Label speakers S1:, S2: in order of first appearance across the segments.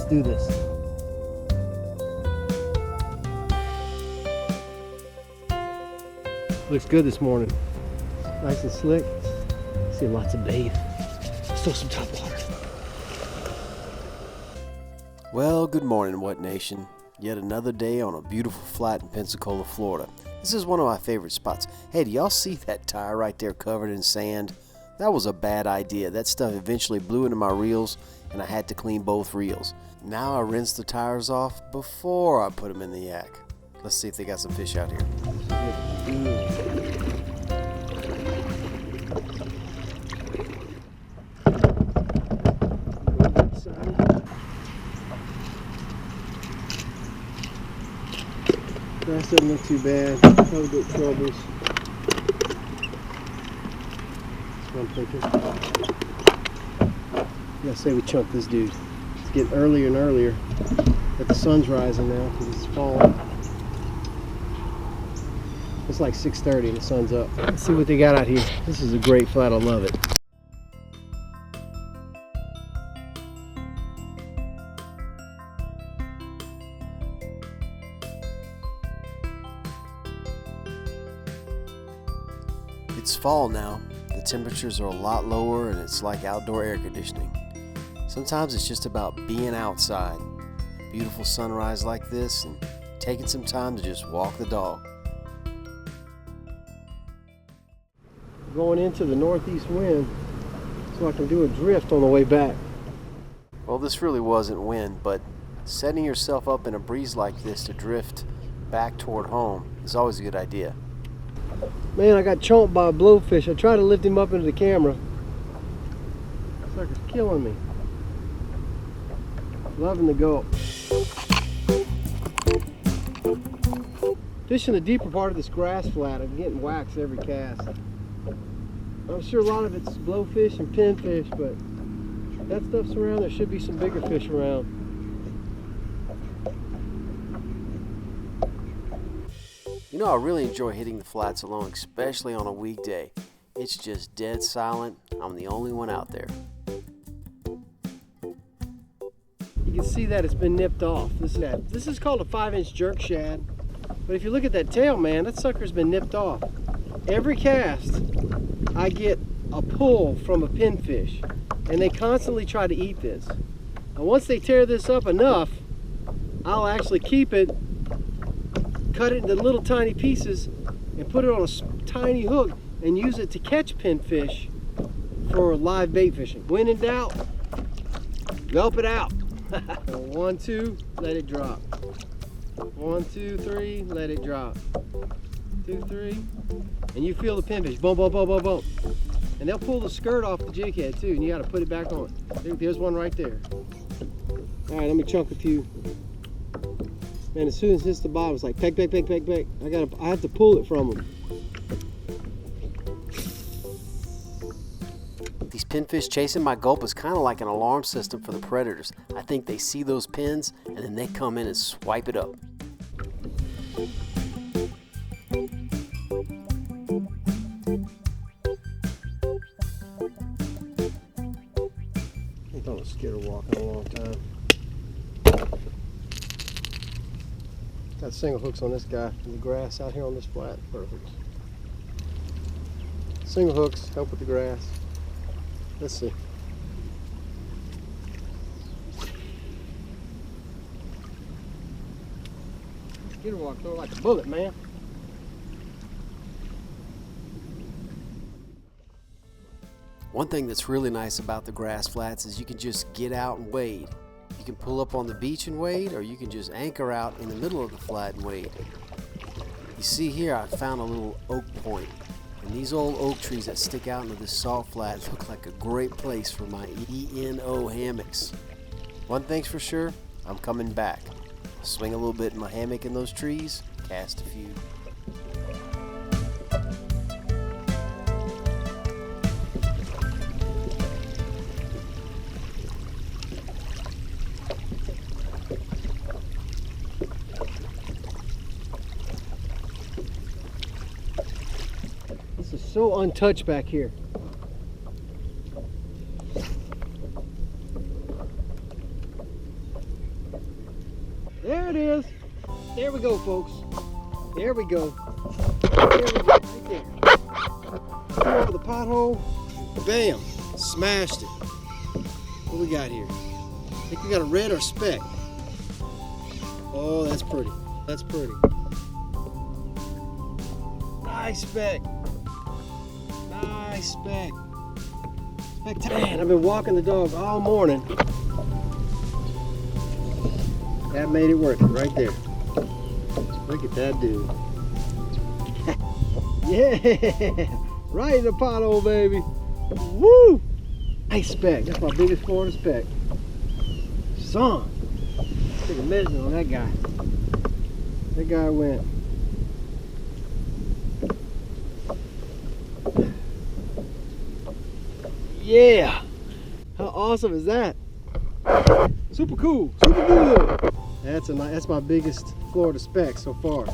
S1: Let's do this. Looks good this morning. Nice and slick. See lots of bait. Still some top water.
S2: Well, good morning, What Nation. Yet another day on a beautiful flat in Pensacola, Florida. This is one of my favorite spots. Hey, do y'all see that tire right there covered in sand? That was a bad idea. That stuff eventually blew into my reels and I had to clean both reels. Now I rinse the tires off before I put them in the yak. Let's see if they got some fish out here.
S1: Grass doesn't look too bad. No good troubles. That's what I'm thinking. Yeah, say we chunk this dude. It's getting earlier and earlier. But the sun's rising now because it's falling. It's like 6:30 and the sun's up. Let's see what they got out here. This is a great flat. I love it.
S2: It's fall now. The temperatures are a lot lower and it's like outdoor air conditioning. Sometimes it's just about being outside. A beautiful sunrise like this and taking some time to just walk the dog.
S1: Going into the northeast wind so I can do a drift on the way back.
S2: Well, this really wasn't wind, but setting yourself up in a breeze like this to drift back toward home is always a good idea.
S1: Man, I got chomped by a blowfish. I tried to lift him up into the camera. Sucker's killing me. Loving the gulp. Fishing the deeper part of this grass flat, I'm getting waxed every cast. I'm sure a lot of it's blowfish and pinfish, but that stuff's around. There should be some bigger fish around.
S2: You know, I really enjoy hitting the flats alone, especially on a weekday. It's just dead silent. I'm the only one out there.
S1: You can see that it's been nipped off. This is called a 5-inch jerk shad. But if you look at that tail, man, that sucker's been nipped off. Every cast, I get a pull from a pinfish, and they constantly try to eat this. And once they tear this up enough, I'll actually keep it, cut it into little tiny pieces, and put it on a tiny hook and use it to catch pinfish for live bait fishing. When in doubt, gulp it out. 1, 2, let it drop. 1, 2, 3, let it drop. 2, 3, and you feel the pinfish, boom, boom, boom, boom, boom. And they'll pull the skirt off the jig head too, and you got to put it back on. There's one right there. All right, let me chunk a few. Man, as soon as it hits the bottom, it's like peck, peck, peck, peck, peck. I have to pull it from them.
S2: These pinfish chasing my gulp is kind of like an alarm system for the predators. I think they see those pins and then they come in and swipe it up.
S1: I thought a skidder walk in a long time. Got single hooks on this guy in the grass out here on this flat. Perfect. Single hooks help with the grass. Let's see. Skidder walk throw like a bullet, man.
S2: One thing that's really nice about the grass flats is you can just get out and wade. You can pull up on the beach and wade, or you can just anchor out in the middle of the flat and wade. You see here I found a little oak point, and these old oak trees that stick out into this salt flat look like a great place for my ENO hammocks. One thing's for sure, I'm coming back. I'll swing a little bit in my hammock in those trees, cast a few.
S1: This is so untouched back here. There it is. There we go, folks. There we go. There we go, right there. Come over the pothole. Bam, smashed it. What we got here? I think we got a red or speck. Oh, that's pretty. That's pretty. Nice speck. Nice speck. Man, I've been walking the dog all morning. That made it worth it right there. Look at that dude. Yeah, right in the pothole, baby. Woo! Nice speck. That's my biggest Florida speck. Son, take a measure on that guy. That guy went. Yeah! How awesome is that? Super cool, super good. That's my biggest Florida speck so far.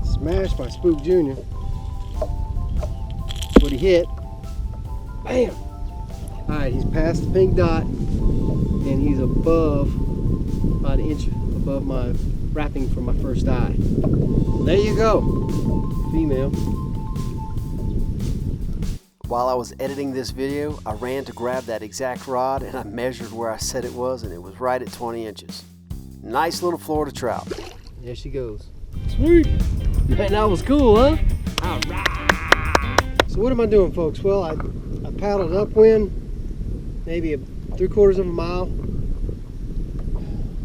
S1: Smashed by Spook Jr. What he hit. Bam! Alright, he's past the pink dot and he's above, about an inch above my wrapping for my first eye. There you go. Female.
S2: While I was editing this video, I ran to grab that exact rod and I measured where I said it was, and it was right at 20 inches. Nice little Florida trout.
S1: There she goes. Sweet! Man, that was cool, huh? All right. So what am I doing, folks? Well, I paddled upwind, maybe 3/4 of a mile.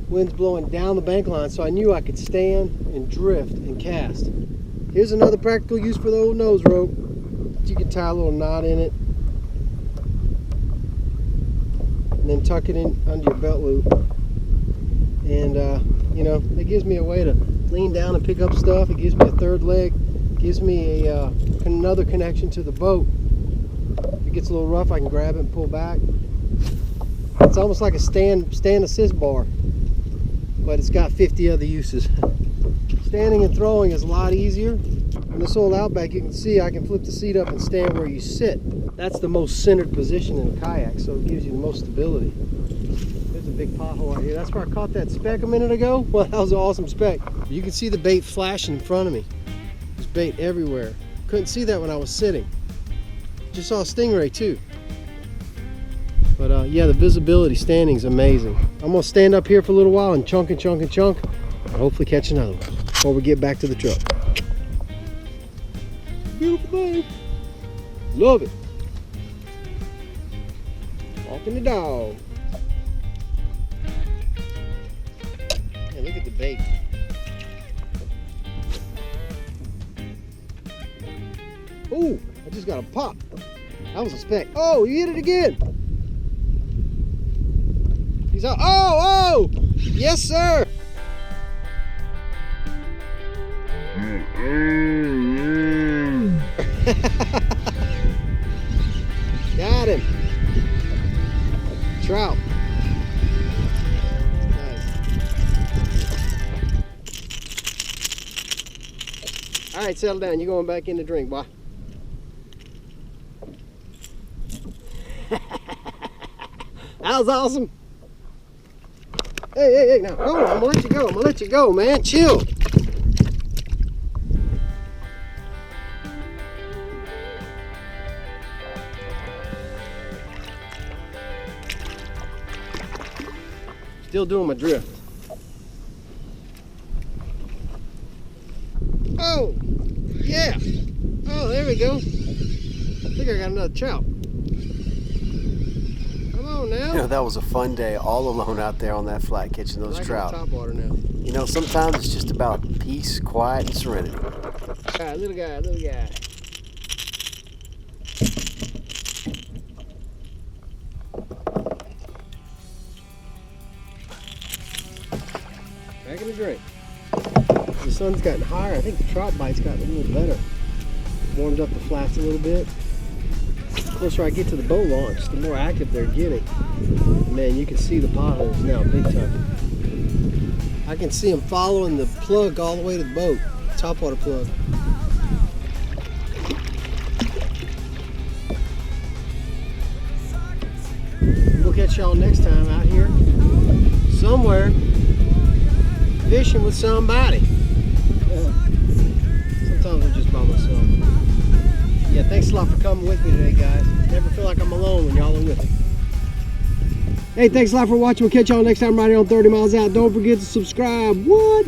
S1: Wind's blowing down the bank line, so I knew I could stand and drift and cast. Here's another practical use for the old nose rope. You can tie a little knot in it and then tuck it in under your belt loop. And you know, it gives me a way to lean down and pick up stuff. It gives me a third leg. It gives me another connection to the boat. If it gets a little rough, I can grab it and pull back. It's almost like a stand assist bar, but it's got 50 other uses. Standing and throwing is a lot easier. On this old Outback, you can see I can flip the seat up and stand where you sit. That's the most centered position in a kayak, so it gives you the most stability. There's a big pothole right here. That's where I caught that speck a minute ago. Well, that was an awesome speck. You can see the bait flashing in front of me. There's bait everywhere. Couldn't see that when I was sitting. Just saw a stingray too. But yeah, the visibility standing is amazing. I'm gonna stand up here for a little while and chunk and chunk and chunk, and hopefully catch another one before we get back to the truck. Beautiful thing. Love it. Walking the dog. Man, look at the bait. Oh, I just got a pop. That was a speck. Oh, you hit it again. He's out. Oh, oh! Yes, sir. Got him. Trout. Nice. All right, settle down. You're going back in the drink, boy. That was awesome. Hey, now, hold on. I'm gonna let you go. I'm gonna let you go, man. Chill. Still doing my drift. Oh, yeah. Oh, there we go. I think I got another trout. Come on now.
S2: You know, that was a fun day all alone out there on that flat catching those trout.
S1: Topwater now.
S2: You know, sometimes it's just about peace, quiet, and serenity.
S1: Little guy, little guy. Back in the drink. The sun's gotten higher. I think the trout bite's gotten a little better. Warmed up the flats a little bit. The closer I get to the boat launch, the more active they're getting. Man, you can see the potholes now, big time. I can see them following the plug all the way to the boat, Topwater plug. We'll catch y'all next time out here somewhere fishing with somebody. Sometimes I'm just by myself. Yeah, thanks a lot for coming with me today, guys. Never feel like I'm alone when y'all are with me. Hey, thanks a lot for watching. We'll catch y'all next time right here on 30 Miles Out. Don't forget to subscribe. What?